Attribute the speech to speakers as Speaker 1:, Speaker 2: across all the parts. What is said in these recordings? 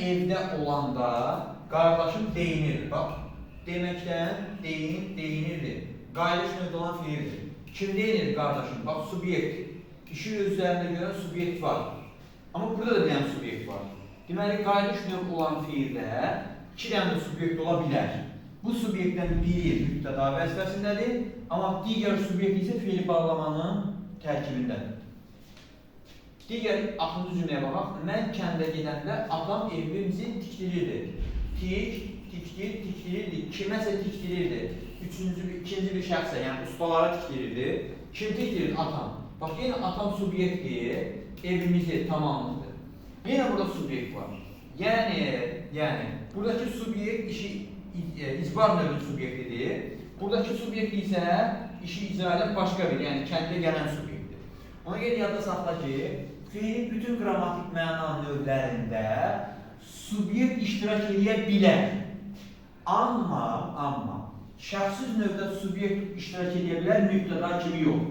Speaker 1: evdə olanda qardaşım deyinir. Bax, deməkdən deyinirdi. Qaydaş növdə olan fiildir. Kim deyinir qardaşım? Bax, subyekt. İşi öz üzərində görən subyekt var. Amma burada da deyən subyekt var. Deməli, qaydaş növdə olan fiildə 2 dənə subyekt ola bilər. Bu subyektdən biri mübtəda vəzifəsindədir, amma digər subyekt isə fiili bağlamanın tərkibindədir. Digər 6-cı cümləyə baxaq. Mən kəndə gedəndə atam evimizi tikdirirdi. Tikdirirdi. Kiməsə tikdirirdi. İkinci bir şəxsə, yəni ustalara tikdirirdi. Kim tikdirirdi? Atam. Bax, yenə atam subyektdir, evimizi tamamlıdır. Yenə burada subyekt var. Yəni, buradakı subyekt işi icbar növünün subyektidir. Buradakı subyekt isə işi icra edən başqa bir, yəni kəndə gələn subyektdir. Ona görə yadda saxla ki, fiilin bütün qrammatik məna növlərində subyekt iştirak edə bilər. Amma şəxsiz növdə subyekt iştirak edə bilər, mübtəda kimi yox.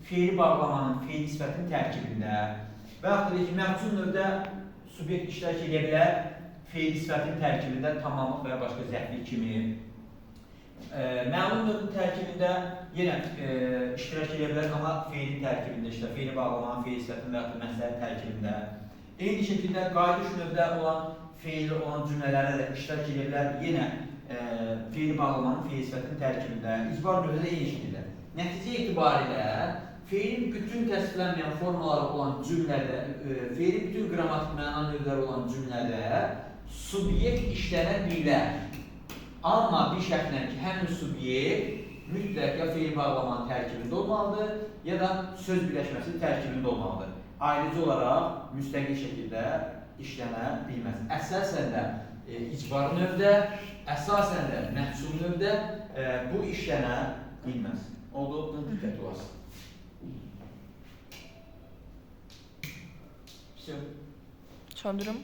Speaker 1: Fiili bağlamanın, fiil sifətinin tərkibində və yaxud da məxsul növdə subyekt iştirak edə bilər, fiil sifətinin tərkibində tamamlıq və ya başqa zərflik kimi. Məlum növün tərkibində yenə iştirak edə bilər, amma fiilin tərkibində, fiili bağlamanın, fiil sifətinin və yaxud da məsələnin tərkibində. Eyni şəkildə qaydaş növdə olan, fiili olan cümlələrlə də iştirak edə bilər, yenə fiili bağlamanın, fiil sifətinin tərkibində. İcbar növdə də eyni şəkildə. Nəticə etibarilə fiilin bütün təsdiqlənməyən formaları olan cümlədə, fiilin bütün qrammatik məna növləri olan cümlədə subyekt işlənə bilər. Amma bir şərtlə ki, həmin subyekt mütləq ya fiil bağlamanın tərkibində olmalıdır, ya da söz birləşməsi tərkibində olmalıdır. Ayrıcı olaraq müstəqil şəkildə işlənə bilməz. Əsasən də icbar növdə, əsasən də məhsul növdə bu işlənə bilməz. Oldu, buna diqqət olasın.
Speaker 2: Söndürüm.